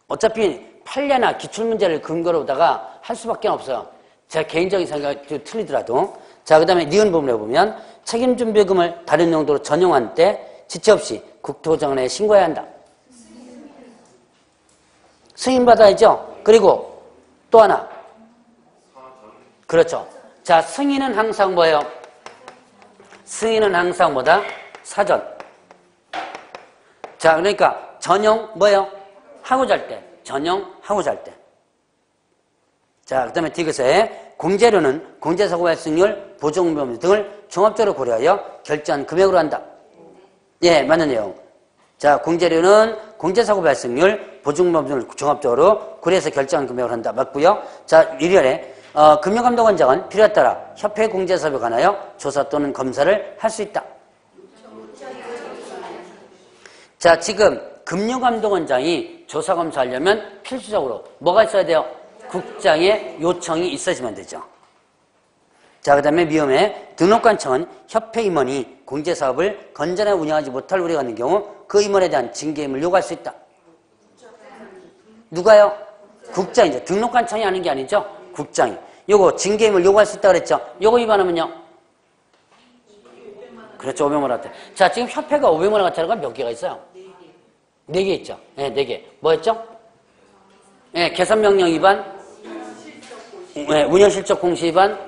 어차피 판례나 기출문제를 근거로다가 할 수밖에 없어요. 제 개인적인 생각이 틀리더라도. 자, 그 다음에 니은 부분에 보면 책임준비금을 다른 용도로 전용한 때 지체 없이 국토정원에 신고해야 한다. 승인받아야죠. 그리고 또 하나. 그렇죠. 자, 승인은 항상 뭐예요? 승인은 항상 뭐다? 사전. 자, 그러니까 전용 뭐예요? 하고 잘 때. 전용 하고 잘 때. 자, 그 다음에 디귿에 공제료는 공제사고 발생률, 보존비용 등을 종합적으로 고려하여 결정한 금액으로 한다. 예, 맞는 내용. 자, 공제료는 공제사고 발생률, 보증비용 등을 종합적으로 고려해서 결정한 금액으로 한다. 맞고요. 자, 1월에 금융감독원장은 필요에 따라 협회 공제사업에 관하여 조사 또는 검사를 할 수 있다. 자, 지금 금융감독원장이 조사검사하려면 필수적으로 뭐가 있어야 돼요? 국장의 요청이 있어야지만 되죠. 자, 그 다음에 미음에 등록관청은 협회 임원이 공제사업을 건전하게 운영하지 못할 우려가 있는 경우 그 임원에 대한 징계임을 요구할 수 있다. 누가요? 국장이죠. 등록관청이 하는 게 아니죠. 국장이. 요거 징계임을 요구할 수 있다 그랬죠. 요거 위반하면요. 그렇죠. 500만 원한테. 자, 지금 협회가 500만 원짜리가 몇 개가 있어요? 4개 있죠. 네, 4개. 뭐 했죠? 네, 계산명령 위반. 운영실적 공시 위반,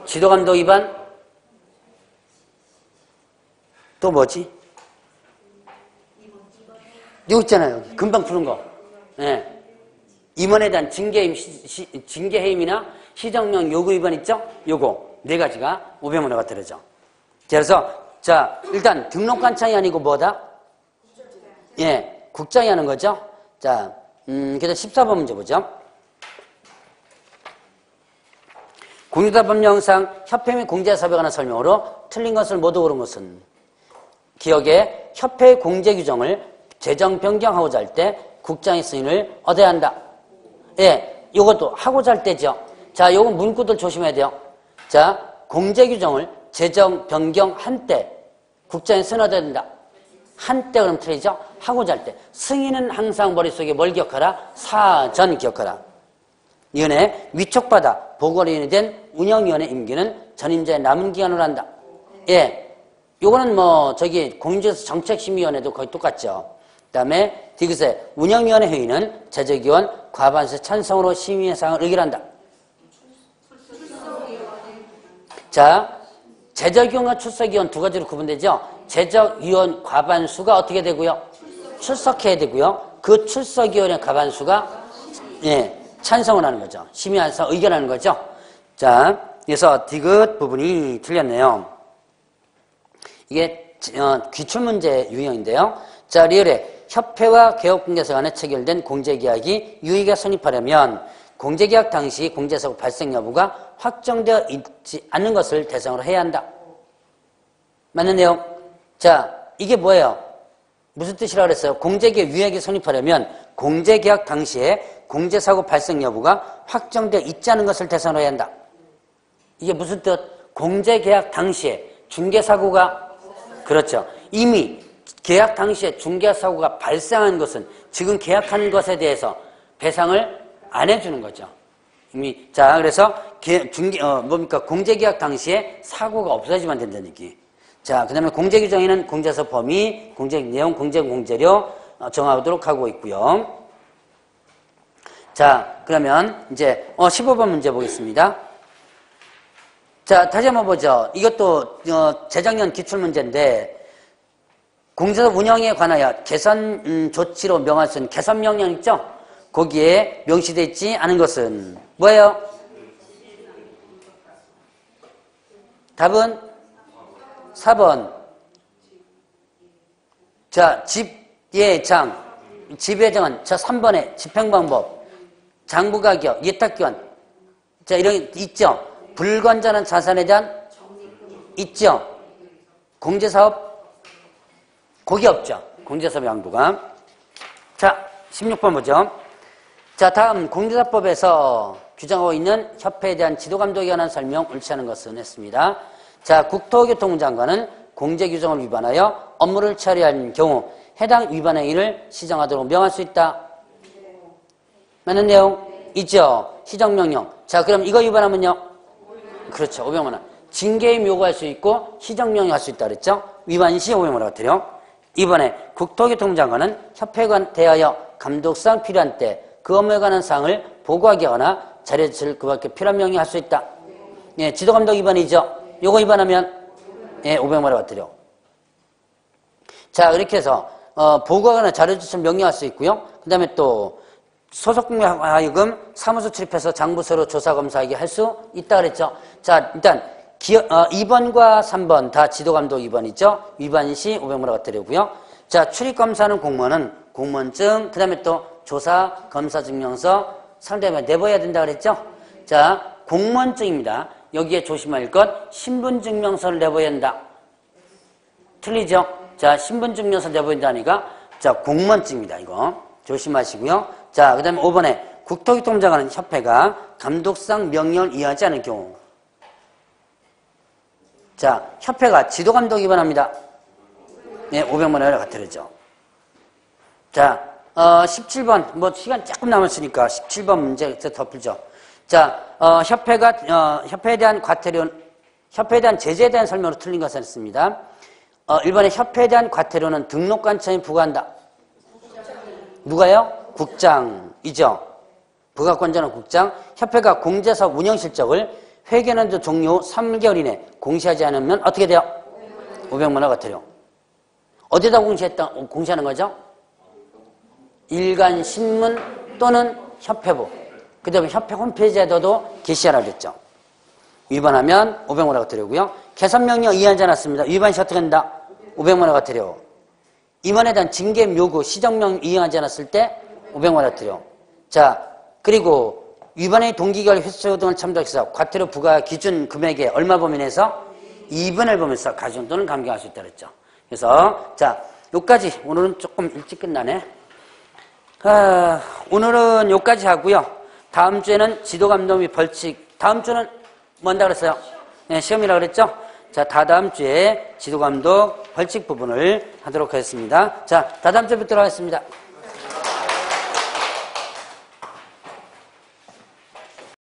지도감독 위반, 또 뭐지? 이거 있잖아요. 여기. 금방 푸는 거. 예. 임원에 대한 징계해임이나 시정령 요구 위반 있죠? 요거 네 가지가 500만 원가 들어죠. 그래서 자 일단 등록관청이 아니고 뭐다? 예, 국장이 하는 거죠. 자, 그다음 14번 문제 보죠. 공유다법령상 협회 및 공제사업에 관한 설명으로 틀린 것을 모두 고른 것은 기억에 협회 공제 규정을 재정 변경하고자 할 때 국장의 승인을 얻어야 한다. 예, 요것도 하고자 할 때죠. 자, 요건 문구들 조심해야 돼요. 자, 공제 규정을 재정 변경한 때 국장의 승인을 얻어야 된다. 한때 그럼 틀리죠? 하고자 할 때. 승인은 항상 머릿속에 뭘 기억하라? 사전 기억하라. 위원회 위촉받아 보궐위원이 된 운영위원회 임기는 전임자의 남은 기간으로 한다. 예. 요거는 뭐 저기 공유재수 정책심의위원회도 거의 똑같죠. 그 다음에 디귿에 운영위원회 회의는 재적위원 과반수 찬성으로 심의의 사항을 의결한다. 자, 재적위원과 출석위원 두 가지로 구분되죠. 재적위원 과반수가 어떻게 되고요? 출석해야 되고요. 그 출석위원의 과반수가 예, 찬성을 하는 거죠. 심의해서 의결하는 거죠. 자, 그래서 디귿 부분이 틀렸네요. 이게 기출문제 유형인데요. 자, 리얼에 협회와 개업공개사 간에 체결된 공제계약이 유의가 성립하려면 공제계약 당시 공제사고 발생 여부가 확정되어 있지 않는 것을 대상으로 해야 한다. 맞는 내용? 자, 이게 뭐예요? 무슨 뜻이라고 그랬어요? 공제계약 유예가 성립하려면 공제계약 당시에 공제사고 발생 여부가 확정되어 있지 않은 것을 대상으로 해야 한다. 이게 무슨 뜻? 공제계약 당시에 중개사고가 그렇죠. 이미 계약 당시에 중개사고가 발생한 것은 지금 계약하는 것에 대해서 배상을 안 해주는 거죠. 이미 자 그래서 공제계약 당시에 사고가 없어지면 된다는 얘기. 자 그다음에 공제규정에는 공제서 범위, 공제내용, 공제료 정하도록 하고 있고요. 자 그러면 이제 15번 문제 보겠습니다. 자 다시 한번 보죠. 이것도 재작년 기출문제인데 공제사업 운영에 관하여 개선 조치로 명할 수 있는 개선명령 있죠? 거기에 명시되어 있지 않은 것은 뭐예요? 답은 4번. 자, 집예장. 집예장은 저 3번에 집행방법, 장부가격, 예탁기원. 자, 이런 게 있죠? 불건전한 자산에 대한 있죠? 공제사업 거기 없죠. 공제사업 양도가. 자, 16번 보죠. 자, 다음 공제사법에서 규정하고 있는 협회에 대한 지도감독에 관한 설명 옳지 않은 것은 했습니다. 자, 국토교통부 장관은 공제규정을 위반하여 업무를 처리한 경우 해당 위반 행위를 시정하도록 명할 수 있다. 맞는 내용? 있죠. 시정명령. 자, 그럼 이거 위반하면요? 그렇죠. 500만 원. 징계임 요구할 수 있고 시정명령 할 수 있다 그랬죠? 위반 시 500만 원 같아요. 이번에 국토교통부 장관은 협회에 대하여 감독상 필요한 때 그 업무에 관한 사항을 보고하게 하거나 자료를 그 밖에 필요한 명령을 할 수 있다. 예, 지도감독 위반이죠. 요거 위반하면 예, 500만 원 받드려. 자, 이렇게 해서 보고하거나 자료 제출 명령할 수 있고요. 그다음에 또 소속공무원 하여금 사무소 출입해서 장부서로 조사 검사하게 할 수 있다 그랬죠. 자, 일단 2번과 3번 다 지도감독 위반이죠. 위반 시 500만 원 받드리고요. 자, 출입 검사하는 공무원은 공무원증, 그다음에 또 조사 검사 증명서 상대방에 내보여야 된다 그랬죠. 자, 공무원증입니다. 여기에 조심할 것, 신분증명서를 내보여야 한다. 틀리죠? 자, 신분증명서 내보여야 한다니까, 자, 공무원증입니다. 이거. 조심하시고요. 자, 그 다음에 5번에 국토교통부 장관은 협회가 감독상 명령을 이해하지 않을 경우. 자, 협회가 지도감독 위반합니다. 네, 500만 원을 갖다르죠. 자, 17번, 뭐, 시간 조금 남았으니까 17번 문제 더 풀죠. 자, 협회에 대한 협회에 대한 제재에 대한 설명으로 틀린 것을 했습니다. 1번에 협회에 대한 과태료는 등록관청이 부과한다. 누가요? 국장이죠. 부가건전한 국장, 협회가 공제사업 운영 실적을 회계연도 종료 후 3개월 이내 공시하지 않으면 어떻게 돼요? 500만 원 과태료. 어디다 공시하는 거죠? 일간신문 또는 협회부. 그 다음에 협회 홈페이지에도 게시하라 그랬죠. 위반하면 500만 원 과태료고요. 개선명령 이해하지 않았습니다. 위반 시 어떻게 한다? 500만 원 과태료. 임원에 대한 징계 요구 시정명 이행하지 않았을 때 500만 원 과태료. 자, 그리고 위반의 동기결 횟수 등을 참작해서 과태료 부과 기준 금액의 얼마 범위 내에서 2분을 범위해서 가중 또는 감경할 수 있다 그랬죠. 그래서 자, 요까지 오늘은 조금 일찍 끝나네. 오늘은 요까지 하고요. 다음 주에는 지도감독 및 벌칙. 다음 주는 뭔다 그랬어요? 네, 시험이라고 그랬죠? 자, 다다음 주에 지도감독 벌칙 부분을 하도록 하겠습니다. 자, 다다음 주에 뵙도록 하겠습니다.